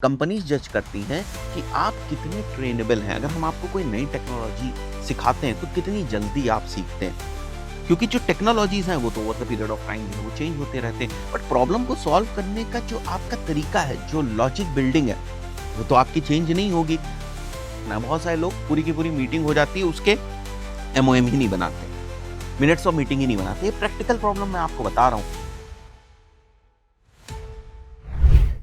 Companies जज करती हैं कि आप कितने ट्रेनेबल हैं। अगर हम आपको कोई नई टेक्नोलॉजी सिखाते हैं तो कितनी जल्दी आप सीखते हैं, क्योंकि जो टेक्नोलॉजीज हैं वो तो over the period of time वो चेंज होते रहते हैं, बट प्रॉब्लम को सॉल्व करने का जो आपका तरीका है, जो लॉजिक बिल्डिंग है, वो तो आपकी चेंज नहीं होगी ना। बहुत सारे लोग पूरी की पूरी मीटिंग हो जाती है, उसके एमओएम ही नहीं बनाते, मिनट्स ऑफ मीटिंग ही नहीं बनाते। ये प्रैक्टिकल प्रॉब्लम मैं आपको बता रहा हूँ।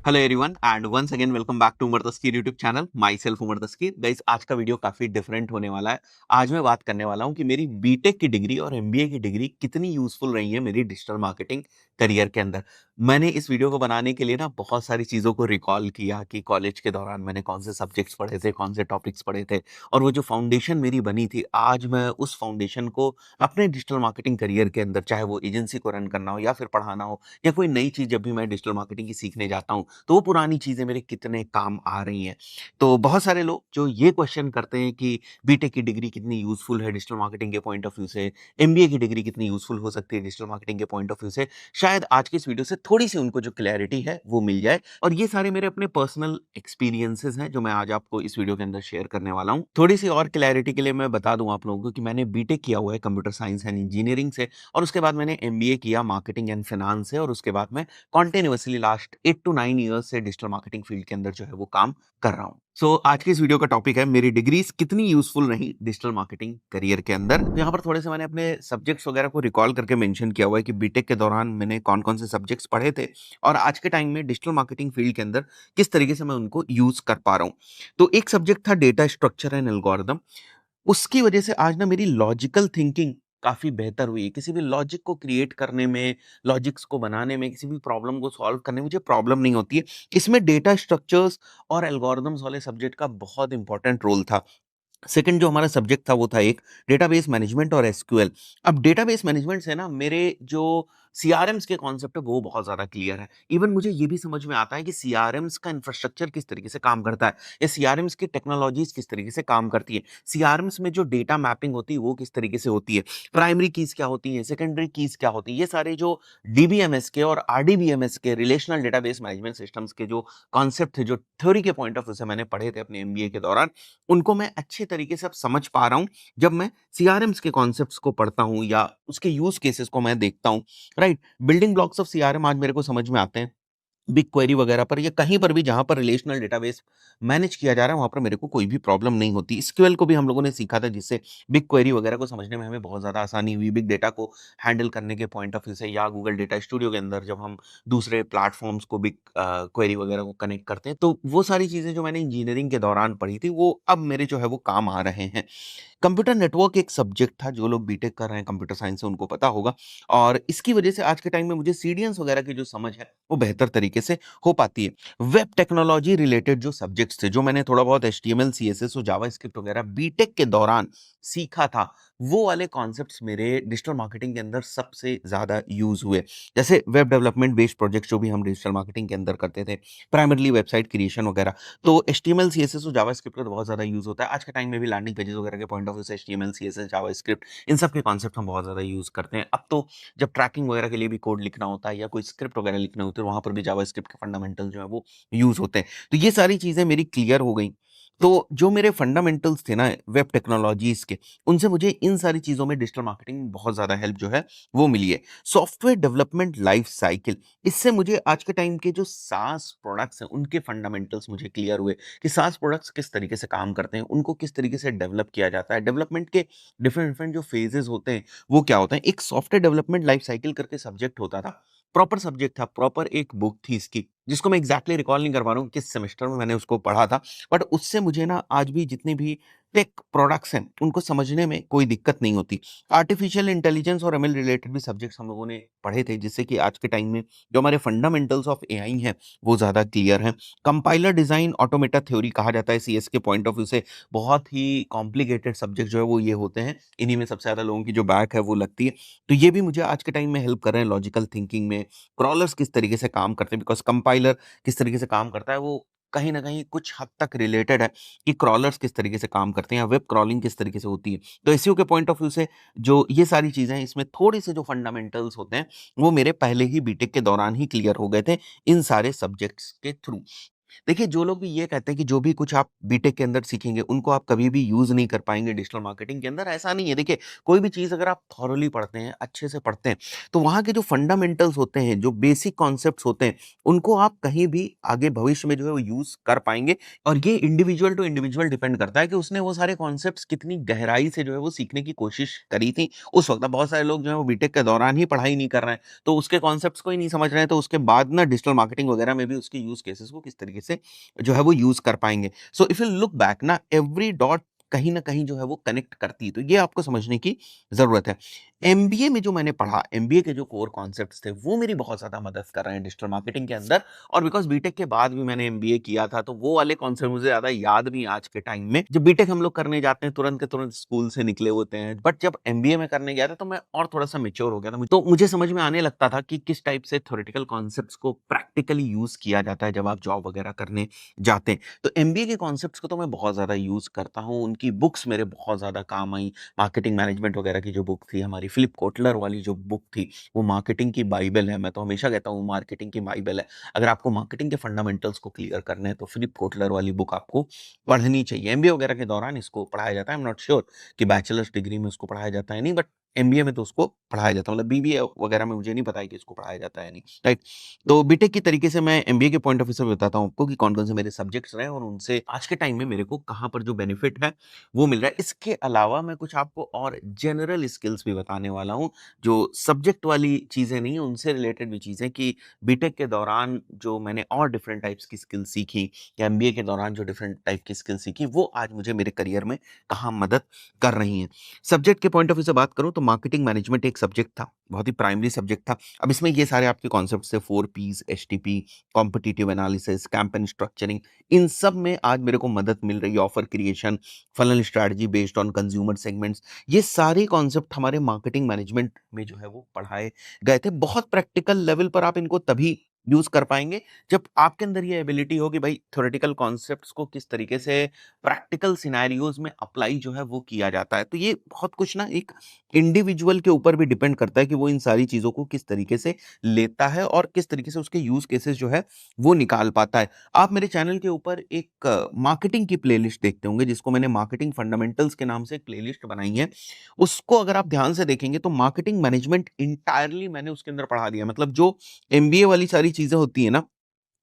Hello everyone and once again welcome back to Umar Taskeer YouTube channel. Myself Umar Taskeer. Guys, आज का वीडियो काफी डिफरेंट होने वाला है। आज मैं बात करने वाला हूं कि मेरी बीटेक की डिग्री और एमबीए की डिग्री कितनी यूजफुल रही है मेरी डिजिटल मार्केटिंग करियर के अंदर। मैंने इस वीडियो को बनाने के लिए ना बहुत सारी चीजों को रिकॉल किया कि कॉलेज के दौरान मैंने कौन से सब्जेक्ट्स पढ़े थे, कौन से टॉपिक्स पढ़े थे, और वो जो फाउंडेशन मेरी बनी थी, आज मैं उस फाउंडेशन को अपने डिजिटल मार्केटिंग करियर के अंदर, चाहे वो एजेंसी को रन करना हो या फिर पढ़ाना हो या कोई नई चीज जब भी मैं डिजिटल मार्केटिंग की सीखने जाता हूँ, तो वो पुरानी चीज़ें मेरे कितने काम आ रही हैं। तो बहुत सारे लोग जो ये क्वेश्चन करते हैं कि बीटेक की डिग्री कितनी यूज़फुल है डिजिटल मार्केटिंग के पॉइंट ऑफ व्यू से, एमबीए की डिग्री कितनी यूज़फुल हो सकती है डिजिटल मार्केटिंग के पॉइंट ऑफ व्यू से, शायद आज की इस वीडियो से थोड़ी-सी उनको जो क्लैरिटी है वो मिल जाए। और ये सारे मेरे अपने पर्सनल एक्सपीरियंसेस हैं जो मैं आज आपको इस वीडियो के अंदर शेयर करने वाला हूँ। थोड़ी-सी और क्लैरिटी के लिए मैं बता दूँ आप लोगों को कि मैंने बीटेक किया हुआ है कंप्यूटर साइंस एंड इंजीनियरिंग से, और उसके बाद मैंने एमबीए किया मार्केटिंग एंड फाइनेंस से, और उसके बाद मैं कंटीन्यूअसली लास्ट 8 टू 9 इयर्स से डिजिटल मार्केटिंग फील्ड के अंदर जो है वो काम कर रहा हूँ। आज की इस वीडियो का टॉपिक है मेरी डिग्रीज कितनी यूजफुल रही डिजिटल मार्केटिंग करियर के अंदर। तो यहाँ पर थोड़े से मैंने अपने सब्जेक्ट्स वगैरह को रिकॉल करके मेंशन किया हुआ है कि बीटेक के दौरान मैंने कौन-कौन से सब्जेक्ट्स पढ़े थे और आज के टाइम में डिजिटल मार्केटिंग फील्ड के अंदर किस तरीके से मैं उनको यूज कर पा रहा हूँ। तो एक सब्जेक्ट था डेटा स्ट्रक्चर एंड एल्गोरिथम। उसकी वजह से आज ना मेरी लॉजिकल थिंकिंग काफ़ी बेहतर हुई है। किसी भी लॉजिक को क्रिएट करने में, लॉजिक्स को बनाने में, किसी भी प्रॉब्लम को सॉल्व करने में मुझे प्रॉब्लम नहीं होती है। इसमें डेटा स्ट्रक्चर्स और एल्गोरिथम्स वाले सब्जेक्ट का बहुत इंपॉर्टेंट रोल था। सेकंड जो हमारा सब्जेक्ट था वो था एक डेटाबेस मैनेजमेंट और एसक्यूएल। अब डेटाबेस मैनेजमेंट से ना मेरे जो सीआरएम्स के कॉन्सेप्ट है वो बहुत ज़्यादा क्लियर है। इवन मुझे ये भी समझ में आता है कि सीआरएम्स का इंफ्रास्ट्रक्चर किस तरीके से काम करता है या सीआरएम्स की टेक्नोलॉजीज किस तरीके से काम करती है। सीआरएम्स में जो डेटा मैपिंग होती है वो किस तरीके से होती है, प्राइमरी कीज़ क्या होती हैं, सेकेंडरी कीज़ क्या होती हैं। ये सारे जो डीबीएमएस के और आरडीबीएमएस के रिलेशनल डेटाबेस मैनेजमेंट सिस्टम्स के जो कॉन्सेप्ट थे, जो थ्योरी के पॉइंट ऑफ व्यू से मैंने पढ़े थे अपने एमबीए के दौरान, उनको मैं अच्छे तरीके से अब समझ पा रहा हूँ जब मैं सीआरएम्स के कॉन्सेप्ट्स को पढ़ता हूँ या उसके यूज केसेस को मैं देखता हूँ। Right, building blocks of CRM आज मेरे को समझ में आते हैं। बिग क्वेरी वगैरह पर या कहीं पर भी जहाँ पर रिलेशनल डेटाबेस मैनेज किया जा रहा है वहाँ पर मेरे को कोई भी प्रॉब्लम नहीं होती। एसक्यूएल को भी हम लोगों ने सीखा था जिससे बिग क्वेरी वगैरह को समझने में हमें बहुत ज़्यादा आसानी हुई। बिग डेटा को हैंडल करने के पॉइंट ऑफ व्यू से या गूगल डेटा स्टूडियो के अंदर जब हम दूसरे प्लेटफॉर्म्स को बिग क्वेरी वगैरह को कनेक्ट करते हैं, तो वो सारी चीज़ें जो मैंने इंजीनियरिंग के दौरान पढ़ी थी वो अब मेरे जो है वो काम आ रहे हैं। कंप्यूटर नेटवर्क एक सब्जेक्ट था, जो लोग बीटेक कर रहे हैं कंप्यूटर साइंस से उनको पता होगा, और इसकी वजह से आज के टाइम में मुझे सीडीएन्स वगैरह की जो समझ है वो बेहतर तरीके से हो पाती है। वेब टेक्नोलॉजी रिलेटेड जो सब्जेक्ट्स थे, जो मैंने थोड़ा बहुत एचटीएमएल, सीएसएस और जावास्क्रिप्ट वगैरह बीटेक के दौरान सीखा था, वो वाले कॉन्सेप्ट्स मेरे डिजिटल मार्केटिंग के अंदर सबसे ज़्यादा यूज़ हुए। जैसे वेब डेवलपमेंट बेस्ड प्रोजेक्ट्स जो भी हम डिजिटल मार्केटिंग के अंदर करते थे, प्राइमरीली वेबसाइट क्रिएशन वगैरह, तो एचटीएमएल, सीएसएस और जावास्क्रिप्ट का तो बहुत ज़्यादा यूज़ होता है। आज के टाइम में भी लैंडिंग पेजेस वगैरह के पॉइंट ऑफ व्यू से एचटीएमएल, सीएसएस, जावास्क्रिप्ट, इन सब के कॉन्सेप्ट हम बहुत ज़्यादा यूज़ करते हैं। अब तो जब ट्रैकिंग वगैरह के लिए भी कोड लिखना होता है या कोई स्क्रिप्ट वगैरह लिखने होते हैं, वहाँ पर भी जावास्क्रिप्ट के फंडामेंटल जो है वो यूज़ होते हैं। तो ये सारी चीज़ें मेरी क्लियर हो गई। तो जो मेरे फंडामेंटल्स थे ना वेब टेक्नोलॉजीज़ के, उनसे मुझे इन सारी चीज़ों में डिजिटल मार्केटिंग में बहुत ज़्यादा हेल्प जो है वो मिली है। सॉफ्टवेयर डेवलपमेंट लाइफ साइकिल, इससे मुझे आज के टाइम के जो सास प्रोडक्ट्स हैं उनके फंडामेंटल्स मुझे क्लियर हुए कि सास प्रोडक्ट्स किस तरीके से काम करते हैं, उनको किस तरीके से डेवलप किया जाता है, डेवलपमेंट के डिफरेंट डिफरेंट जो फेजेस होते हैं वो क्या होते हैं। एक सॉफ्टवेयर डेवलपमेंट लाइफ साइकिल करके सब्जेक्ट होता था, प्रॉपर सब्जेक्ट था, प्रॉपर एक बुक थी इसकी, जिसको मैं एग्जैक्टली रिकॉल नहीं कर पा रहा हूँ किस सेमेस्टर में मैंने उसको पढ़ा था, बट उससे मुझे ना आज भी जितने भी टेक प्रोडक्ट्स हैं उनको समझने में कोई दिक्कत नहीं होती। आर्टिफिशियल इंटेलिजेंस और एमएल रिलेटेड भी सब्जेक्ट्स हम लोगों ने पढ़े थे, जिससे कि आज के टाइम में जो हमारे फंडामेंटल्स ऑफ एआई हैं वो ज़्यादा क्लियर हैं। कंपाइलर डिज़ाइन ऑटोमेटा थ्योरी कहा जाता है सीएस के पॉइंट ऑफ व्यू से। बहुत ही कॉम्प्लिकेटेड सब्जेक्ट जो है वो ये होते हैं, इन्हीं में सबसे ज़्यादा लोगों की जो बैक है वो लगती है। तो ये भी मुझे आज के टाइम में हेल्प कर रहे हैं लॉजिकल थिंकिंग में। क्रॉलर्स किस तरीके से काम करते हैं, बिकॉज़ कंपाइलर किस तरीके से काम करता है वो कहीं न कहीं कुछ हद तक रिलेटेड है कि क्रॉलर्स किस तरीके से काम करते हैं या वेब क्रॉलिंग किस तरीके से होती है। तो एसईओ के पॉइंट ऑफ व्यू से जो ये सारी चीज़ें हैं, इसमें थोड़े-से जो फंडामेंटल्स होते हैं वो मेरे पहले ही बीटेक के दौरान ही क्लियर हो गए थे इन सारे सब्जेक्ट्स के थ्रू। देखिए, जो लोग भी ये कहते हैं कि जो भी कुछ आप बीटेक के अंदर सीखेंगे, उनको आप कभी भी यूज़ नहीं कर पाएँगे डिजिटल मार्केटिंग के अंदर, ऐसा नहीं है। देखिए, कोई भी चीज़ अगर आप थॉरोली पढ़ते हैं, अच्छे से पढ़ते हैं, तो वहाँ के जो फंडामेंटल्स होते हैं, जो बेसिक कॉन्सेप्ट्स होते हैं, उनको आप कहीं भी आगे भविष्य में जो है वो यूज़ कर पाएँगे। और ये इंडिविजुअल टू इंडिविजुअल डिपेंड करता है कि उसने वो सारे कॉन्सेप्ट्स कितनी गहराई से जो है वो सीखने की कोशिश करी थी उस वक़्त। अब बहुत सारे लोग जो हैं वो बीटेक के दौरान ही पढ़ाई नहीं कर रहे हैं, तो उसके कॉन्सेप्ट्स को ही नहीं समझ रहे हैं, तो उसके बाद ना डिजिटल मार्केटिंग वगैरह में भी उसके यूज़ केसेस को किस तरीके से जो है वो यूज़ कर पाएँगे। So if you look back ना, एवरी डॉट कहीं न कहीं जो है वो कनेक्ट करती है, तो ये आपको समझने की ज़रूरत है। एमबीए में जो मैंने पढ़ा, एमबीए के जो कोर कॉन्सेप्ट्स थे, वो मेरी बहुत ज़्यादा मदद कर रहे हैं डिजिटल मार्केटिंग के अंदर। और बिकॉज़ बीटेक के बाद भी मैंने एमबीए किया था, तो वो वाले कॉन्सेप्ट मुझे ज़्यादा याद भी हैं आज के टाइम में। जब बीटेक हम लोग करने जाते हैं, तुरंत के तुरंत स्कूल से निकले होते हैं, बट जब एमबीए में करने गया था, तो मैं और थोड़ा-सा मैच्योर हो गया था। तो मुझे समझ में आने लगता था कि किस टाइप से थ्योरेटिकल कॉन्सेप्ट्स को प्रैक्टिकली यूज़ किया जाता है, जब आप जॉब वगैरह करने जाते हैं। तो एमबीए के कॉन्सेप्ट्स को तो मैं बहुत ज़्यादा यूज़ करता हूँ, उनकी बुक्स मेरे बहुत ज़्यादा काम आई। मार्केटिंग मैनेजमेंट वगैरह की जो बुक थी, हमारी फिलिप कोटलर वाली जो बुक थी, वो मार्केटिंग की बाइबल है। मैं तो हमेशा कहता हूँ, वो मार्केटिंग की बाइबल है। अगर आपको मार्केटिंग के फंडामेंटल्स को क्लियर करने हैं, तो फिलिप कोटलर वाली बुक आपको पढ़नी चाहिए। एमबीए वगैरह के दौरान इसको पढ़ाया जाता है। आई एम नॉट श्योर कि बैचलर्स डिग्री में उसको पढ़ाया जाता है नहीं, बट एमबीए में तो उसको पढ़ाया जाता है। मतलब बीबीए वगैरह में मुझे नहीं पता है कि इसको पढ़ाया जाता है या नहीं, राइट? तो बीटेक की तरीके से मैं एमबीए के पॉइंट ऑफ व्यू से बताता हूँ आपको कि कौन-कौन से मेरे सब्जेक्ट्स रहे और उनसे आज के टाइम में मेरे को कहाँ पर जो बेनिफिट है, वो मिल रहा है। इसके अलावा मैं कुछ आपको और जनरल स्किल्स भी बताने वाला हूँ, जो सब्जेक्ट वाली चीज़ें नहीं हैं, उनसे रिलेटेड भी चीज़ें कि बीटेक के दौरान जो मैंने और डिफरेंट टाइप्स की स्किल्स सीखी या एमबीए के दौरान जो डिफरेंट टाइप की स्किल्स सीखी, वो आज मुझे मेरे करियर में कहाँ मदद कर रही हैं। सब्जेक्ट के पॉइंट ऑफ व्यू से बात करूँ, तो मार्केटिंग मैनेजमेंट एक सब्जेक्ट था, बहुत ही प्राइमरी सब्जेक्ट था। अब इसमें ये सारे आपके कॉन्सेप्ट्स थे, 4 piece, HTP, competitive analysis, campaign structuring, इन सब में आज मेरे को मदद मिल रही है। Offer creation, funnel strategy based on consumer segments, ये सारे कॉन्सेप्ट हमारे मार्केटिंग मैनेजमेंट में जो है वो पढ़ाए गए थे। बहुत प्रैक्टिकल लेवल पर आप इनको तभी यूज़ कर पाएँगे, जब आपके अंदर ये एबिलिटी हो कि भाई थ्योरेटिकल कॉन्सेप्ट्स को किस तरीके से प्रैक्टिकल सिनेरियोज़ में अप्लाई जो है वो किया जाता है। तो ये बहुत कुछ ना एक इंडिविजुअल के ऊपर भी डिपेंड करता है कि वो इन सारी चीज़ों को किस तरीके से लेता है और किस तरीके से उसके यूज़ केसेस जो है वो निकाल पाता है। आप मेरे चैनल के ऊपर एक मार्केटिंग की प्लेलिस्ट देखते होंगे, जिसको मैंने मार्केटिंग फंडामेंटल्स के नाम से एक प्लेलिस्ट बनाई है। उसको अगर आप ध्यान से देखेंगे, तो मार्केटिंग मैनेजमेंट एंटायरली मैंने उसके अंदर पढ़ा दिया। मतलब जो एमबीए वाली सारी चीज़ें होती हैं ना,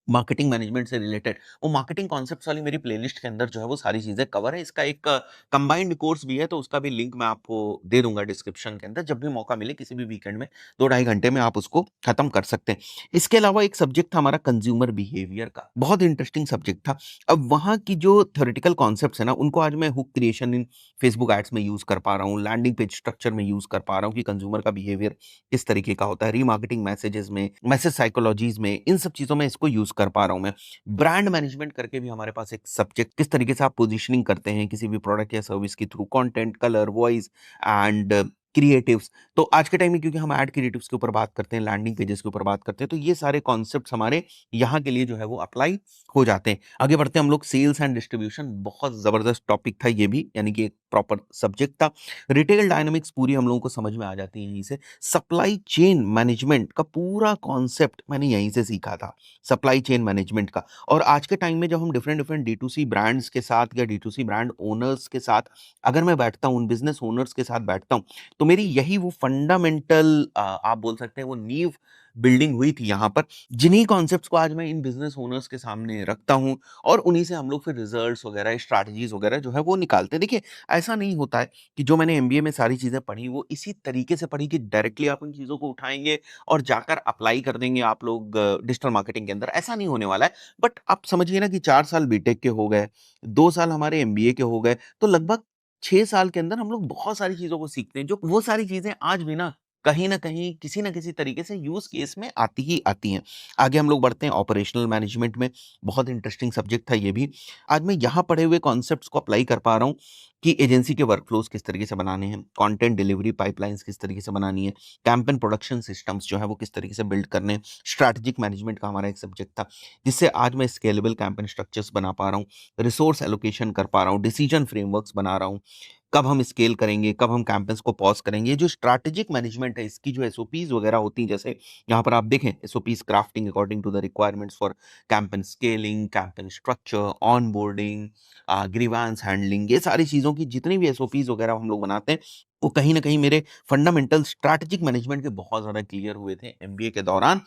मार्केटिंग मैनेजमेंट से रिलेटेड, वो मार्केटिंग कॉन्सेप्ट्स वाली मेरी प्लेलिस्ट के अंदर जो है वो सारी चीज़ें कवर है। इसका एक कंबाइंड कोर्स भी है, तो उसका भी लिंक मैं आपको दे दूँगा डिस्क्रिप्शन के अंदर। जब भी मौका मिले किसी भी वीकेंड में 2 ढाई घंटे में आप उसको खत्म कर सकते हैं। इसके अलावा एक सब्जेक्ट था हमारा कंज्यूमर बिहेवियर का, बहुत इंटरेस्टिंग सब्जेक्ट था। अब वहाँ की जो थ्योरेटिकल कॉन्सेप्ट्स है ना, उनको आज मैं hook creation in Facebook ads में यूज़ कर पा रहा हूँ, लैंडिंग पेज स्ट्रक्चर में यूज़ कर पा रहा हूँ कि कंज्यूमर का बिहेवियर किस तरीके का होता है, रीमार्केटिंग मैसेजेस में, मैसेज साइकोलॉजीज़ में, इन सब चीज़ों में इसको यूज़ कर पा रहा हूँ मैं। ब्रांड मैनेजमेंट करके भी हमारे पास एक सब्जेक्ट, किस तरीके से आप पोजीशनिंग करते हैं किसी भी प्रोडक्ट या सर्विस की through content, colour, voice and creatives. तो आज के टाइम में क्योंकि हम एड क्रिएटिव्स के ऊपर बात करते हैं, लैंडिंग पेजेस के ऊपर बात करते हैं, तो ये सारे कॉन्सेप्ट्स हमारे यहाँ के लिए जो है वो अप्लाई हो जाते हैं। आगे बढ़ते हैं हम लोग, सेल्स एंड डिस्ट्रीब्यूशन, बहुत जबरदस्त टॉपिक था ये भी, यानी कि एक प्रॉपर सब्जेक्ट था। रिटेल डायनामिक्स पूरी हम लोगों को समझ में आ जाती है यहीं से। सप्लाई चेन मैनेजमेंट का पूरा कॉन्सेप्ट मैंने यहीं से सीखा था, सप्लाई चेन मैनेजमेंट का। और आज के टाइम में जब हम डिफरेंट डिफरेंट डी2सी ब्रांड्स के साथ या डी2सी ब्रांड ओनर्स के साथ अगर मैं बैठता हूँ, उन बिजनेस ओनर्स के साथ बैठता हूँ, तो मेरी यही वो फंडामेंटल आप बोल सकते हैं वो नींव बिल्डिंग हुई थी यहाँ पर, जिन्हीं कॉन्सेप्ट्स को आज मैं इन बिजनेस ओनर्स के सामने रखता हूँ और उन्हीं से हम लोग फिर रिजल्ट्स वगैरह, स्ट्रैटेजीज वगैरह जो है वो निकालते हैं। देखिए, ऐसा नहीं होता है कि जो मैंने एमबीए में सारी चीजें पढ़ी वो इसी तरीके से पढ़ी कि डायरेक्टली आप उन चीजों को उठाएंगे और जाकर अप्लाई कर देंगे आप लोग डिजिटल मार्केटिंग के अंदर। ऐसा नहीं होने वाला है। बट आप समझिए ना कि 4 साल बीटेक के हो गए, 2 साल हमारे एमबीए के हो गए, तो लगभग 6 साल के अंदर हम लोग बहुत सारी चीजों को सीखते हैं, जो वो सारी चीजें आज भी ना कहीं ना कहीं किसी ना किसी तरीके से यूज केस में आती ही आती हैं। आगे हम लोग बढ़ते हैं ऑपरेशनल मैनेजमेंट में, बहुत इंटरेस्टिंग सब्जेक्ट था ये भी। आज मैं यहाँ पढ़े हुए कॉन्सेप्ट्स को अप्लाई कर पा रहा हूँ कि एजेंसी के वर्कफ्लोज किस तरीके से बनाने हैं, कंटेंट डिलीवरी पाइपलाइंस किस तरीके से बनानी है, कैंपेन प्रोडक्शन सिस्टम्स जो है वो किस तरीके से बिल्ड करने हैं। स्ट्रैटेजिक मैनेजमेंट का हमारा एक सब्जेक्ट था, जिससे आज मैं स्केलेबल कैंपेन स्ट्रक्चर्स बना पा रहा हूँ, रिसोर्स एलोकेशन कर पा रहा हूँ, डिसीजन फ्रेमवर्क्स बना रहा हूँ, कब हम स्केल करेंगे, कब हम कैंपेन्स को पॉज़ करेंगे, जो स्ट्रैटेजिक मैनेजमेंट है, इसकी जो एसओपीज़ वगैरह होती हैं, जैसे यहाँ पर आप देखें SOPs crafting according to the requirements for campaign scaling, campaign structure, onboarding, grievance handling, ये सारी चीज़ों की जितनी भी एसओपीज़ वगैरह हम लोग बनाते हैं, वो कहीं न कहीं मेरे फंडामेंटल स्ट्रैटेजिक मैनेजमेंट के बहुत ज़्यादा क्लियर हुए थे एमबीए के दौरान,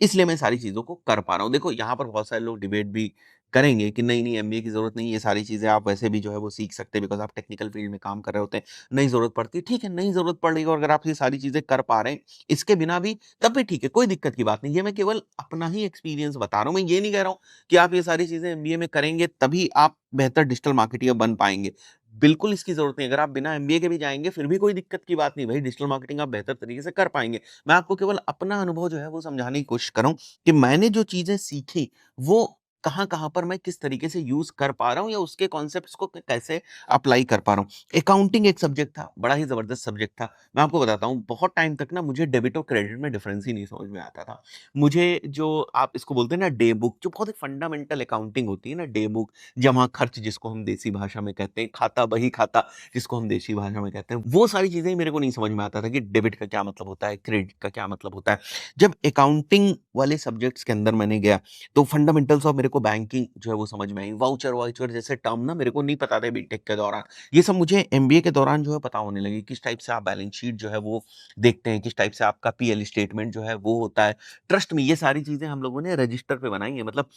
इसलिए मैं सारी चीज़ों को कर पा रहा हूँ। देखो यहाँ पर बहुत सारे लोग डिबेट भी करेंगे कि नहीं, नहीं एमबीए की ज़रूरत नहीं है, ये सारी चीज़ें आप वैसे भी जो है वो सीख सकते हैं बिकॉज़ आप टेक्निकल फ़ील्ड में काम कर रहे होते हैं, नहीं ज़रूरत पड़ती। ठीक है, नहीं ज़रूरत पड़ रही है और अगर आप ये सारी चीज़ें कर पा रहे हैं, इसके बिना भी तब भी ठीक है, कोई दिक्कत की बात नहीं। ये मैं केवल अपना ही एक्सपीरियंस बता रहा हूँ, मैं ये नहीं कह रहा हूँ कि आप ये सारी चीज़ें एमबीए में करेंगे तभी आप बेहतर डिजिटल मार्केटियर बन पाएँगे। बिल्कुल इसकी ज़रूरत नहीं है, अगर आप बिना एमबीए के भी जाएँगे फिर भी कोई दिक्कत की बात नहीं भई, डिजिटल मार्केटिंग आप बेहतर तरीके से कर पाएँगे। मैं आपको केवल अपना अनुभव जो है वो समझाने की कोशिश कर रहा हूँ कि मैंने जो चीज़ें सीखी, वो कहाँ-कहाँ पर मैं किस तरीके से यूज़ कर पा रहा हूँ या उसके कॉन्सेप्ट्स को कैसे अप्लाई कर पा रहा हूँ। अकाउंटिंग एक सब्जेक्ट था, बड़ा ही ज़बरदस्त सब्जेक्ट था। मैं आपको बताता हूँ, बहुत टाइम तक ना मुझे डेबिट और क्रेडिट में डिफरेंस ही नहीं समझ में आता था। मुझे जो आप इसको बोलते हैं ना डे बुक, जो बहुत ही फंडामेंटल अकाउंटिंग होती है ना डे बुक, जमा खर्च जिसको हम देसी भाषा में कहते हैं, खाता बही खाता जिसको हम देसी भाषा में कहते हैं, वो सारी चीज़ें मेरे को नहीं समझ में आता था कि डेबिट का क्या मतलब होता है, क्रेडिट का क्या मतलब होता है। जब अकाउंटिंग वाले सब्जेक्ट्स के अंदर मैंने गया, तो फंडामेंटल्स ऑफ मेरे को बैंकिंग जो है वो समझ में आई। वाउचर-वाउचर जैसे टर्म ना मेरे को नहीं पता थे बीटेक के दौरान। ये सब मुझे एमबीए के दौरान जो है पता होने लगी, किस टाइप से आप बैलेंस शीट जो है वो देखते हैं, किस टाइप से आपका पीएल स्टेटमेंट जो है वो होता है। ट्रस्ट मी ये सारी चीज़ें हम लोगों ने रजिस्टर पे बनाई हैं, मतलब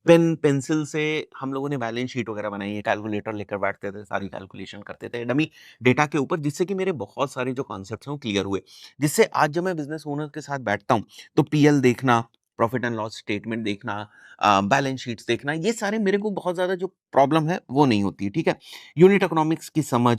पेन पेंसिल से हम लोगों ने बैलेंस शीट वगैरह बनाई है, कैलकुलेटर लेकर बैठते थे, सारी कैलकुलेशन करते थे डमी डेटा के ऊपर, जिससे कि मेरे बहुत सारे जो कॉन्सेप्ट्स हैं वो क्लियर हुए। जिससे आज जब मैं बिज़नेस ओनर के साथ बैठता हूँ, तो पीएल देखना, प्रॉफिट एंड लॉस स्टेटमेंट देखना, बैलेंस शीट्स देखना, ये सारे मेरे को बहुत ज़्यादा जो प्रॉब्लम है वो नहीं होती है, ठीक है? यूनिट इकोनॉमिक्स की समझ,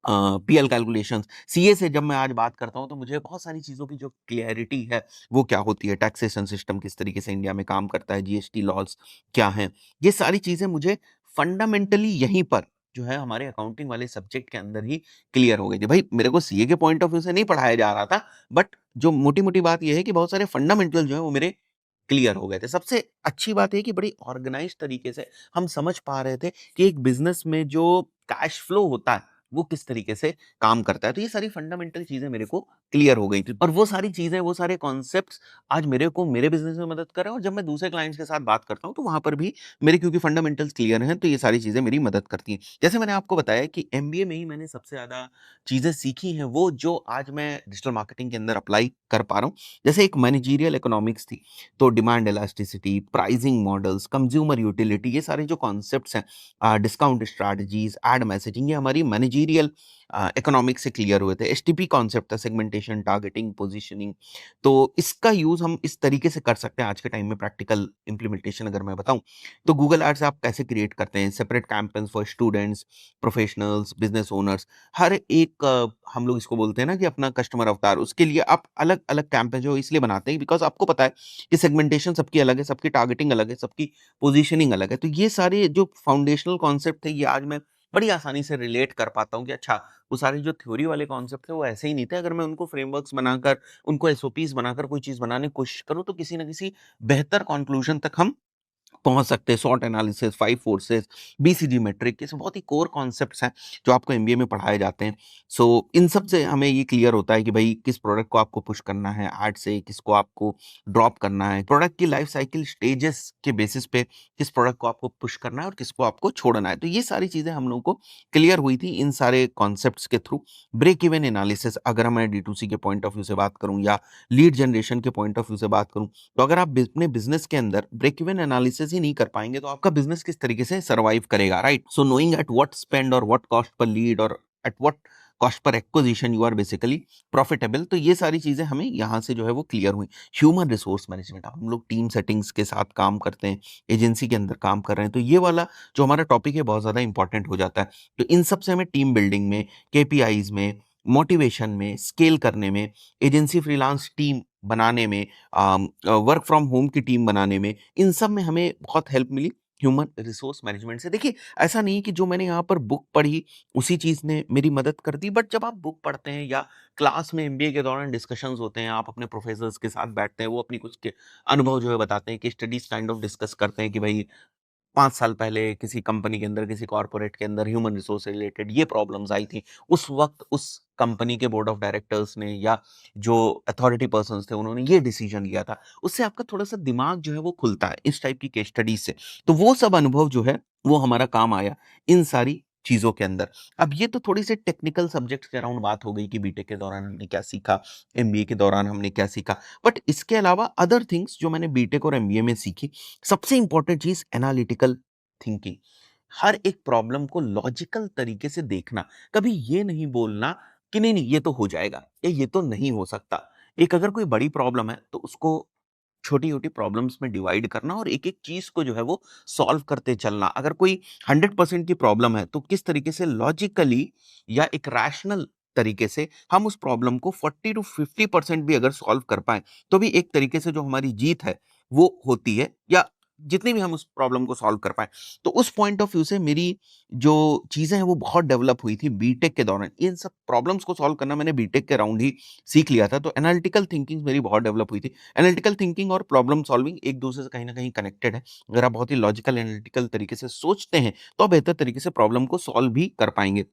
पीएल कैलकुलेशंस, सीए से जब मैं आज बात करता हूँ तो मुझे बहुत सारी चीज़ों की जो क्लैरिटी है वो क्या होती है, टैक्सेशन सिस्टम किस तरीके से इंडिया में काम करता है, जीएसटी लॉज़ क्या हैं, ये सारी चीज़ें मुझे फंडामेंटली यहीं पर जो है हमारे अकाउंटिंग वाले सब्जेक्ट के अंदर ही क्लियर हो गई थी। भाई मेरे को सीए के पॉइंट ऑफ व्यू से नहीं पढ़ाया जा रहा था, बट जो मोटी-मोटी बात ये है कि बहुत सारे फंडामेंटल जो है वो मेरे क्लियर हो गए थे। सबसे अच्छी बात ये है कि बड़ी ऑर्गेनाइज़्ड तरीके से हम समझ पा रहे थे कि एक बिज़नेस में जो कैश फ्लो होता है, वो किस तरीके से काम करता है। तो ये सारी फंडामेंटल चीज़ें मेरे को क्लियर हो गई थी और वो सारी चीज़ें, वो सारे कॉन्सेप्ट्स आज मेरे को मेरे बिज़नेस में मदद कर रहे हैं और जब मैं दूसरे क्लाइंट्स के साथ बात करता हूँ, तो वहाँ पर भी मेरे क्योंकि फंडामेंटल्स क्लियर हैं, तो ये सारी चीज़ें मेरी मदद करती हैं। जैसे मैंने आपको बताया कि एमबीए में ही मैंने सबसे ज़्यादा चीज़ें सीखी हैं, वो जो आज मैं डिजिटल मार्केटिंग के अंदर अप्लाई कर पा रहा हूँ। जैसे एक मैनेजरियल इकोनॉमिक्स थी, तो demand elasticity, pricing models, consumer utility, ये सारे जो कॉन्सेप्ट्स हैं, डिस्काउंट स्ट्रैटेजीज़, एड मैसेजिंग, ये हमारी मैनेजरियल इकोनॉमिक्स से क्लियर हुए थे। एसटीपी कॉन्सेप्ट था, सेगमेंटेशन, टारगेटिंग, पोजीशनिंग। तो इसका यूज़ हम इस तरीके से कर सकते हैं आज के टाइम में, प्रैक्टिकल इम्प्लीमेंटेशन अगर मैं बताऊँ, तो गूगल एड्स आप कैसे क्रिएट करते हैं, separate campaigns for students, professionals, business owners, हर एक हम लोग इसको बोलते हैं ना कि अपना कस्टमर अवतार, उसके लिए आप अलग-अलग कैंपेन जो इसलिए बनाते हैं बिकॉज़ आपको पता है कि सेगमेंटेशन सबकी अलग है, सबकी टारगेटिंग अलग है, सबकी पोजीशनिंग अलग है। तो ये सारे जो फाउंडेशनल कॉन्सेप्ट थे, ये आज मैं बड़ी आसानी से रिलेट कर पाता हूँ कि अच्छा, वो सारे जो थ्योरी वाले कॉन्सेप्ट थे, वो ऐसे ही नहीं थे। अगर मैं उनको फ्रेमवर्क्स बनाकर, उनको एसओपीज़ बनाकर कोई चीज़ बनाने की कोशिश करूँ, तो किसी न किसी बेहतर कॉन्क्लूज़न तक हम पहुँच सकते हैं। SWOT analysis, 5 forces, BCG matrix, ये सब बहुत ही कोर कॉन्सेप्ट्स हैं जो आपको एमबीए में पढ़ाए जाते हैं। सो इन सब से हमें ये क्लियर होता है कि भई किस प्रोडक्ट को आपको पुश करना है ऐड से, किसको आपको ड्रॉप करना है। प्रोडक्ट की लाइफ साइकिल स्टेजेस के बेसिस पे किस प्रोडक्ट को आपको पुश करना है और किसको आपको छोड़ना है। तो ये सारी चीज़ें हम लोगों को क्लियर हुई थी इन सारे कॉन्सेप्ट्स के थ्रू। ब्रेक इवन एनालिसिस, अगर मैं डी2सी के पॉइंट ऑफ व्यू से बात करूँ या लीड जनरेशन के पॉइंट ऑफ व्यू से बात करूँ, तो अगर आप अपने बिजनेस के अंदर ब्रेक इवन एनालिसिस ही नहीं कर पाएंगे, तो आपका बिजनेस किस तरीके से सर्वाइव करेगा, right? So knowing at what spend और व्हाट कॉस्ट पर लीड और एट व्हाट कॉस्ट पर acquisition you are basically profitable, तो ये सारी चीजें हमें यहाँ से जो है वो क्लियर हुई। ह्यूमन रिसोर्स मैनेजमेंट, हम लोग टीम सेटिंग्स के साथ काम करते हैं, एजेंसी के अंदर काम कर रहे हैं, तो ये वाला जो हमारा टॉपिक है बहुत ज्यादा इंपॉर्टेंट हो जाता है। तो इन सब से हमें टीम बिल्डिंग में, केपीआईज में, मोटिवेशन में, स्केल करने में, एजेंसी फ्रीलांस टीम बनाने में, वर्क फ्रॉम होम की टीम बनाने में, इन सब में हमें बहुत हेल्प मिली ह्यूमन रिसोर्स मैनेजमेंट से। देखिए, ऐसा नहीं है कि जो मैंने यहाँ पर बुक पढ़ी उसी चीज़ ने मेरी मदद कर दी, बट जब आप बुक पढ़ते हैं या क्लास में एमबीए के दौरान डिस्कशंस होते हैं, आप अपने प्रोफेसर्स के साथ बैठते हैं, वो अपनी कुछ के अनुभव जो है बताते हैं कि स्टडीज काइंड ऑफ डिस्कस करते हैं कि भाई 5 साल पहले किसी कंपनी के अंदर, किसी कॉर्पोरेट के अंदर ह्यूमन रिसोर्स से रिलेटेड ये प्रॉब्लम्स आई थी। उस वक़्त उस कंपनी के बोर्ड ऑफ डायरेक्टर्स ने या जो अथॉरिटी पर्सन्स थे उन्होंने ये डिसीजन लिया था। उससे आपका थोड़ा-सा दिमाग जो है वो खुलता है इस टाइप की केस स्टडीज़ से। तो वो सब अनुभव जो है वो हमारा काम आया इन सारी चीज़ों के अंदर। अब ये तो थोड़ी-सी टेक्निकल सब्जेक्ट्स के अराउंड बात हो गई कि बीटेक के दौरान हमने क्या सीखा, एमबीए के दौरान हमने क्या सीखा। बट इसके अलावा अदर थिंग्स जो मैंने बीटेक और एमबीए में सीखी, सबसे इंपॉर्टेंट चीज़ एनालिटिकल थिंकिंग। हर एक प्रॉब्लम को लॉजिकल तरीके से देखना। कभी ये नहीं बोलना कि नहीं, नहीं ये तो हो जाएगा या ये तो नहीं हो सकता। एक अगर कोई बड़ी प्रॉब्लम है तो उसको छोटी-छोटी प्रॉब्लम्स में डिवाइड करना और एक-एक चीज़ को जो है वो सॉल्व करते चलना। अगर कोई 100% की प्रॉब्लम है तो किस तरीके से लॉजिकली या एक रैशनल तरीके से हम उस प्रॉब्लम को 40 टू 50% भी अगर सॉल्व कर पाएँ, तो भी एक तरीके से जो हमारी जीत है वो होती है या जितनी भी हम उस प्रॉब्लम को सॉल्व कर पाएँ। तो उस पॉइंट ऑफ व्यू से मेरी जो चीज़ें हैं वो बहुत डेवलप हुई थी बीटेक के दौरान। इन सब प्रॉब्लम्स को सॉल्व करना मैंने बीटेक के अराउंड ही सीख लिया था। तो एनालिटिकल थिंकिंग मेरी बहुत डेवलप हुई थी। एनालिटिकल थिंकिंग और प्रॉब्लम सॉल्विंग एक दूसरे से कहीं न कहीं कनेक्टेड है। अगर आप बहुत ही लॉजिकल एनालिटिकल तरीके से सोचते हैं, तो आप बेहतर तरीके से प्रॉब्लम को सॉल्व भी कर पाएँगे।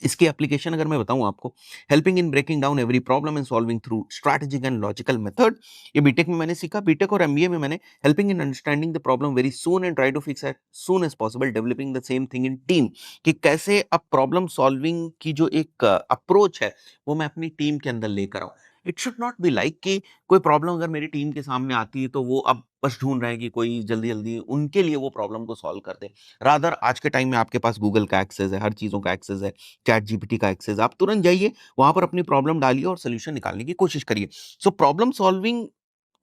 इसकी एप्लीकेशन अगर मैं बताऊँ आपको, helping in breaking down every problem and solving through strategic and logical method, ये बीटेक में मैंने सीखा। बीटेक और एमबीए में मैंने helping in understanding the problem very soon and try to fix it soon as possible, developing the same thing in team, कि कैसे अब प्रॉब्लम सॉल्विंग की जो एक अप्रोच है, वो मैं अपनी टीम के अंदर लेकर आऊँ। It should not be like कि कोई प्रॉब्लम अगर मेरी टीम के सामने आती है, तो वो अब बस ढूँढ रहे हैं कि कोई जल्दी-जल्दी उनके लिए वो प्रॉब्लम को सॉल्व कर दे। रादर आज के टाइम में आपके पास गूगल का एक्सेस है, हर चीज़ों का एक्सेस है। चैट जीपीटी का एक्सेस, आप तुरंत जाइए, वहाँ पर अपनी प्रॉब्लम डालिए और सॉल्यूशन निकालने की कोशिश करिए। सो प्रॉब्लम सॉल्विंग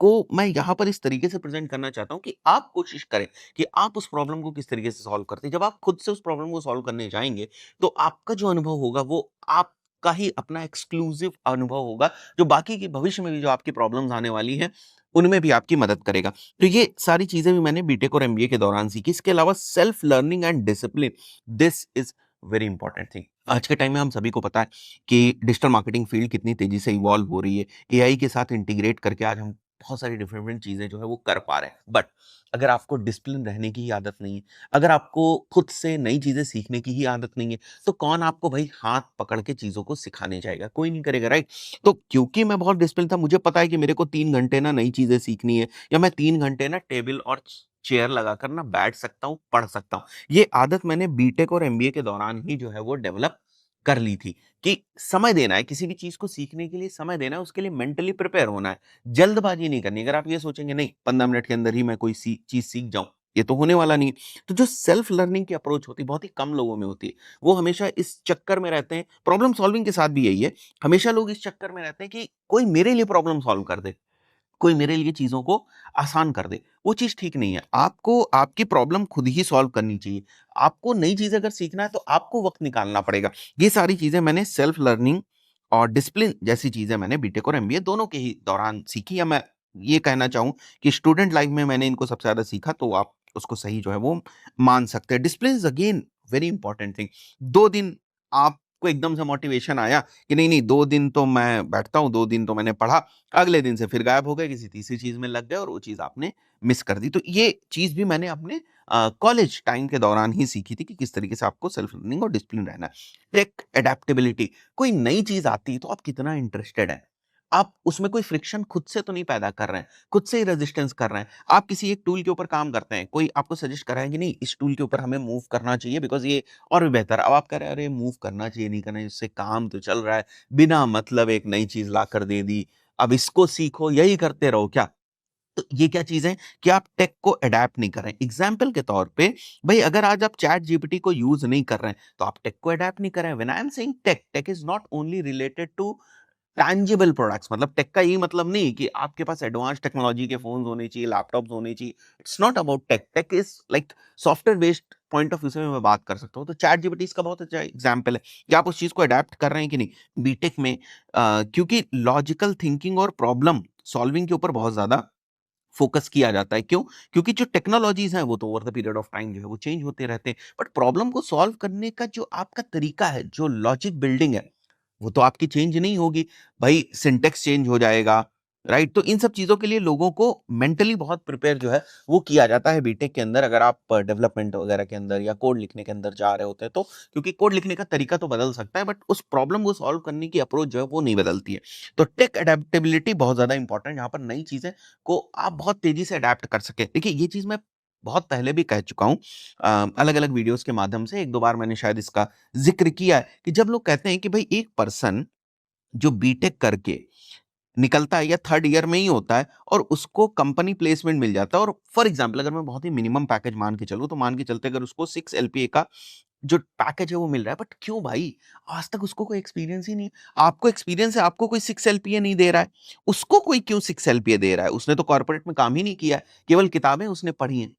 को मैं यहाँ पर इस तरीके से प्रेज़ेंट करना चाहता हूँ कि आप कोशिश करें कि आप उस प्रॉब्लम को किस तरीके से सॉल्व करते हैं। जब आप खुद से उस प्रॉब्लम को सॉल्व करने जाएँगे, तो आपका जो अनुभव होगा वो आपका ही अपना एक्सक्लूसिव अनुभव होगा, जो बाकी के भविष्य में भी जो आपकी प्रॉब्लम्स आने वाली हैं, उनमें भी आपकी मदद करेगा। तो ये सारी चीज़ें भी मैंने बीटेक और एमबीए के दौरान सीखी। इसके अलावा self learning and discipline, this is very important thing. आज के टाइम में हम सभी को पता है कि डिजिटल मार्केटिंग फील्ड कितनी तेजी से इवॉल्व हो रही है। एआई के साथ इंटीग्रेट करके आज हम बहुत सारी डिफरेंट डिफरेंट चीज़ें जो है वो कर पा रहे हैं। बट अगर आपको डिसिप्लिन रहने की ही आदत नहीं है, अगर आपको खुद से नई चीज़ें सीखने की ही आदत नहीं है, तो कौन आपको भाई हाथ पकड़ के चीज़ों को सिखाने जाएगा? कोई नहीं करेगा, राइट? तो क्योंकि मैं बहुत डिसिप्लिन था, मुझे पता है कि मेरे को 3 घंटे ना नई चीज़ें सीखनी है या मैं 3 घंटे ना टेबल और चेयर लगाकर ना बैठ सकता हूँ, पढ़ सकता हूँ। ये आदत मैंने बीटेक और एमबीए के दौरान ही जो है वो डेवलप कर ली थी कि समय देना है, किसी भी चीज़ को सीखने के लिए समय देना है, उसके लिए मेंटली प्रिपेयर होना है, जल्दबाज़ी नहीं करनी। अगर आप ये सोचेंगे नहीं 15 मिनट के अंदर ही मैं कोई चीज़ सीख जाऊँ, ये तो होने वाला नहीं है। तो जो सेल्फ लर्निंग की अप्रोच होती है, बहुत ही कम लोगों में होती है। वो हमेशा इस चक्कर में रहते हैं, प्रॉब्लम सॉल्विंग के साथ भी यही है, हमेशा लोग इस चक्कर में रहते हैं कि कोई मेरे लिए प्रॉब्लम सॉल्व कर दे। कोई मेरे लिए चीज़ों को आसान कर दे, वो चीज़ ठीक नहीं है। आपको आपकी प्रॉब्लम खुद ही सॉल्व करनी चाहिए। आपको नई चीज़ अगर सीखना है तो आपको वक़्त निकालना पड़ेगा। ये सारी चीज़ें मैंने सेल्फ लर्निंग और डिसिप्लिन जैसी चीज़ें मैंने बीटेक और एमबीए दोनों के ही दौरान सीखी, या मैं ये कहना चाहूँ कि स्टूडेंट लाइफ़ में मैंने इनको सबसे ज़्यादा सीखा, तो आप उसको सही जो है वो मान सकते हैं। Discipline is again very important thing. 2 दिन आपको एकदम से मोटिवेशन आया कि नहीं, नहीं 2 दिन तो मैं बैठता हूँ, 2 दिन तो मैंने पढ़ा, अगले दिन से फिर गायब हो गए, किसी तीसरी चीज़ में लग गए और वो चीज़ आपने मिस कर दी। तो ये चीज़ भी मैंने अपने कॉलेज टाइम के दौरान ही सीखी थी कि किस तरीके से आपको सेल्फ लर्निंग और डिसिप्लिन रहना है। टेक एडैप्टेबिलिटी, कोई नई चीज़ आती है तो आप कितना इंटरेस्टेड हैं। आप उसमें कोई फ्रिक्शन खुद से तो नहीं पैदा कर रहे हैं, खुद से ही रेजिस्टेंस कर रहे हैं। आप किसी एक टूल के ऊपर काम करते हैं, कोई आपको सजेस्ट कर रहा है कि नहीं इस टूल के ऊपर हमें मूव करना चाहिए बिकॉज़ ये और भी बेहतर है। अब आप कह रहे हैं अरे मूव करना चाहिए, नहीं करना चाहिए, इससे काम तो चल रहा है, बिना मतलब एक नई चीज़ लाकर दे दी। अब इसको सीखो, यही करते रहो क्या? तो ये क्या चीज़ है कि आप टेक को अडैप्ट नहीं कर रहे हैं। एग्ज़ाम्पल के तौर पे भई अगर आज आप चैट जीपीटी को यूज़ नहीं कर रहे हैं, तो आप टेक को अडैप्ट नहीं कर रहे हैं। When I am saying tech, tech is not only related to tangible products, मतलब टेक का ये मतलब नहीं कि आपके पास एडवांस टेक्नोलॉजी के फ़ोन्स होने चाहिए, लैपटॉप्स होने चाहिए। It's not about tech. Tech is like software based point of view से मैं बात कर सकता हूँ। तो चैट जीपीटी इसका बहुत अच्छा एग्ज़ाम्पल है कि आप उस चीज़ को अडैप्ट कर रहे हैं कि नहीं। बीटेक में क्योंकि लॉजिकल थिंकिंग और प्रॉब्लम सॉल्विंग के ऊपर बहुत ज़्यादा फ़ोकस किया जाता है। क्यों? क्योंकि जो टेक्नोलॉजीज़ हैं वो तो over the period of time जो है वो चेंज होते रहते हैं। बट प्रॉब्लम को सॉल्व करने का जो आपका तरीका है, जो लॉजिक बिल्डिंग है, वो तो आपकी चेंज नहीं होगी। भाई सिंटैक्स चेंज हो जाएगा, राइट? तो इन सब चीज़ों के लिए लोगों को मेंटली बहुत प्रिपेयर जो है वो किया जाता है बीटेक के अंदर, अगर आप डेवलपमेंट वगैरह के अंदर या कोड लिखने के अंदर जा रहे होते हैं तो। क्योंकि कोड लिखने का तरीका तो बदल सकता है बट उस प्रॉब्लम को सॉल्व करने की अप्रोच जो है वो नहीं बदलती है। तो टेक अडेप्टेबिलिटी बहुत ज़्यादा इंपॉर्टेंट है, यहाँ पर नई चीज़ें को आप बहुत तेज़ी से अडैप्ट कर सकें। देखिए ये चीज़ मैं बहुत पहले भी कह चुका हूँ, अलग-अलग वीडियोज़ के माध्यम से 1-2 बार मैंने शायद इसका ज़िक्र किया है कि जब लोग कहते हैं कि भई एक पर्सन जो बीटेक करके निकलता है या थर्ड ईयर में ही होता है और उसको कंपनी प्लेसमेंट मिल जाता है, और फॉर एग्जांपल अगर मैं बहुत ही मिनिमम पैकेज मान के चलूँ तो मान के चलते अगर उसको 6 एलपीए का जो पैकेज है वो मिल रहा है, बट क्यों भाई? आज तक उसको कोई एक्सपीरियंस ही नहीं है। आपको एक्सपीरियंस है, आपको कोई 6 एलपीए नहीं दे रहा है। उसको कोई क्यों 6 एलपीए दे रहा है? उसने तो कॉर्पोरेट में काम ही नहीं किया है, केवल किताबें उसने पढ़ी हैं।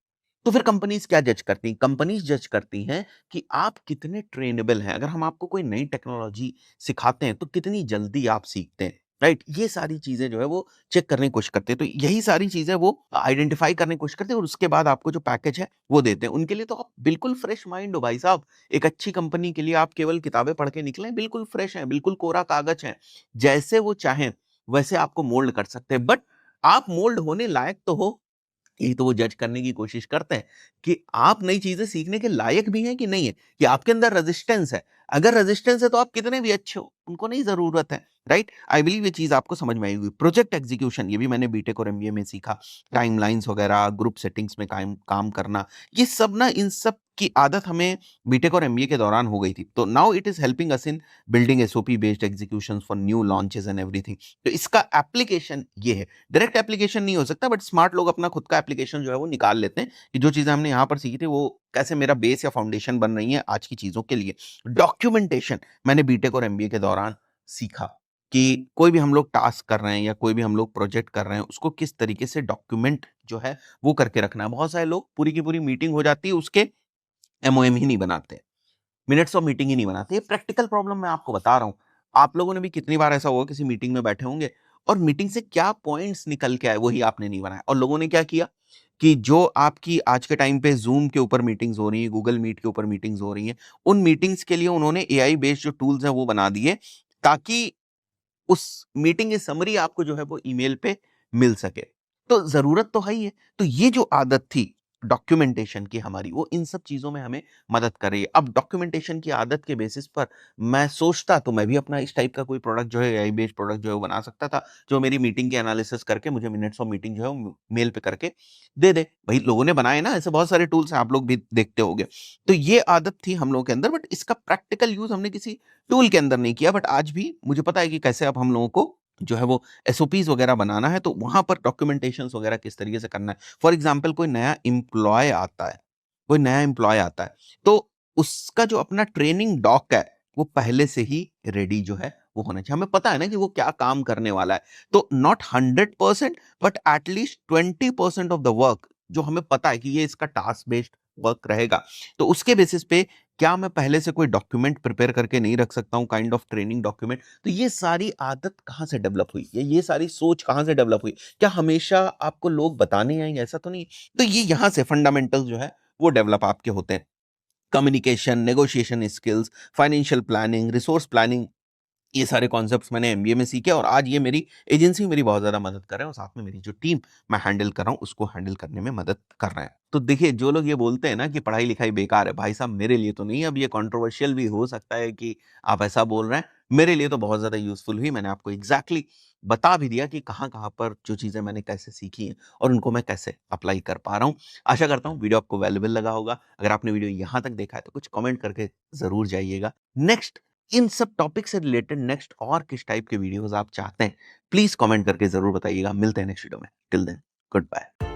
तो फिर कंपनीज़ क्या जज करती हैं? कंपनीज़ जज करती हैं कि आप कितने ट्रेनेबल हैं। अगर हम आपको कोई नई टेक्नोलॉजी सिखाते हैं, तो कितनी जल्दी आप सीखते हैं, राइट? ये सारी चीज़ें जो है वो चेक करने की कोशिश करते हैं। तो यही सारी चीज़ें वो आइडेंटिफ़ाई करने की कोशिश करते हैं और उसके बाद आपको जो पैकेज है, वो देते हैं। उनके लिए तो आप बिल्कुल फ्रेश माइंड हो भाई साहब। एक अच्छी कंपनी के लिए आप केवल किताबें पढ़ के निकले हैं, बिल्कुल फ्रेश हैं, बिल्कुल कोरा कागज़ हैं। जैसे वो चाहें, वैसे आपको मोल्ड कर सकते हैं। बट आप मोल्ड होने लायक तो हो, यही तो वो जज करने की कोशिश करते हैं कि आप नई चीजें सीखने के लायक भी हैं कि नहीं है, कि आपके अंदर रेजिस्टेंस है। अगर रेजिस्टेंस है तो आप कितने भी अच्छे हो, उनको नहीं जरूरत है, राइट? आई बिलीव ये चीज आपको समझ में आई होगी। प्रोजेक्ट एग्जीक्यूशन, ये भी मैंने बीटेक और एमबीए में सीखा। टाइमलाइंस वगैरह, ग्रुप सेटिंग्स में काम काम करना, ये सब ना, इन सब की आदत हमें बीटेक और एमबीए के दौरान हो गई थी। तो now it is helping us in building SOP based execution for new launches and everything. तो इसका एप्लीकेशन ये है। डायरेक्ट एप्लीकेशन नहीं हो सकता बट स्मार्ट लोग अपना खुद का एप्लीकेशन जो है वो निकाल लेते हैं कि जो चीजें हमने यहाँ पर सीखी थी वो कैसे मेरा बेस या फाउंडेशन बन रही है आज की चीजों के लिए। डॉक्यूमेंटेशन मैंने बीटेक और एमबीए के दौरान सीखा कि कोई भी हम लोग टास्क कर रहे हैं या कोई भी हम लोग प्रोजेक्ट कर रहे हैं, उसको किस तरीके से डॉक्यूमेंट जो है वो करके रखना है। बहुत सारे लोग पूरी की पूरी मीटिंग हो जाती है, उसके एमओएम ही नहीं बनाते, मिनट्स ऑफ मीटिंग ही नहीं बनाते। ये प्रैक्टिकल प्रॉब्लम मैं आपको बता रहा हूँ। आप लोगों ने भी कितनी बार ऐसा हुआ किसी मीटिंग में बैठे होंगे और मीटिंग से क्या पॉइंट्स निकल के आए वही आपने नहीं बनाया, और लोगों ने क्या किया कि जो आपकी आज के टाइम पे ज़ूम के ऊपर मीटिंग्स हो रही हैं, गूगल मीट के ऊपर मीटिंग्स हो रही हैं, उन मीटिंग्स के लिए उन्होंने एआई बेस्ड जो टूल्स हैं वो बना दिए ताकि उस मीटिंग की समरी आपको जो है वो ईमेल पे मिल सके। तो ज़रूरत तो है ही है। तो ये जो आदत थी डॉक्यूमेंटेशन की हमारी, वो इन सब चीज़ों में हमें मदद कर रही है। अब डॉक्यूमेंटेशन की आदत के बेसिस पर मैं सोचता तो मैं भी अपना इस टाइप का कोई प्रोडक्ट जो है, एआई बेस्ड प्रोडक्ट जो है वो बना सकता था, जो मेरी मीटिंग की एनालिसिस करके मुझे मिनट्स ऑफ मीटिंग जो है वो मेल पे करके दे दे। भई लोगों ने बनाए ना, ऐसे बहुत सारे टूल्स हैं, आप लोग भी देखते होंगे। तो ये आदत थी हम लोगों के अंदर, बट इसका प्रैक्टिकल यूज़ हमने किसी टूल के अंदर नहीं किया। बट आज भी मुझे पता है कि कैसे अब हम लोगों को जो है वो एसओपीज़ वगैरह बनाना है, तो वहाँ पर डॉक्यूमेंटेशंस वगैरह किस तरीके से करना है। फॉर एग्ज़ाम्पल कोई नया एम्प्लॉयी आता है, तो उसका जो अपना ट्रेनिंग डॉक है, वो पहले से ही रेडी जो है वो होना चाहिए। हमें पता है ना कि वो क्या काम करने वाला है। तो not 100% but at least 20% of the work जो हमें पता है कि ये इसका टास्क बेस्ड वर्क रहेगा। तो उसके बेसिस पे क्या मैं पहले से कोई डॉक्यूमेंट प्रिपेयर करके नहीं रख सकता हूँ, काइंड ऑफ ट्रेनिंग डॉक्यूमेंट? तो ये सारी आदत कहाँ से डेवलप हुई? ये सारी सोच कहाँ से डेवलप हुई? क्या हमेशा आपको लोग बताने आएँगे? ऐसा तो नहीं। तो ये यहाँ से फंडामेंटल्स जो है वो डेवलप आपके होते हैं। Communication, negotiation skills, financial planning, resource planning, ये सारे कॉन्सेप्ट्स मैंने एमबीए में सीखे और आज ये मेरी एजेंसी मेरी बहुत ज़्यादा मदद कर रहे हैं और साथ में मेरी जो टीम मैं हैंडल कर रहा हूँ, उसको हैंडल करने में मदद कर रहे हैं। तो देखिए, जो लोग ये बोलते हैं ना कि पढ़ाई-लिखाई बेकार है, भाई साहब मेरे लिए तो नहीं है। अब ये कंट्रोवर्शियल भी हो सकता है कि आप ऐसा बोल रहे हैं। मेरे लिए तो बहुत ज़्यादा यूज़फुल हुई। मैंने आपको एग्ज़ैक्टली बता भी दिया कि कहाँ-कहाँ पर जो चीज़ें मैंने कैसे सीखी हैं और उनको मैं कैसे अप्लाई कर पा रहा हूँ। आशा करता हूँ वीडियो आपको वैल्युएबल लगा होगा। अगर आपने वीडियो यहाँ तक देखा है तो कुछ कमेंट करके ज़रूर जाइएगा। नेक्स्ट इन सब टॉपिक से रिलेटेड नेक्स्ट और किस टाइप के वीडियोस आप चाहते हैं, प्लीज कमेंट करके जरूर बताइएगा। मिलते हैं नेक्स्ट वीडियो में। Till then, good bye.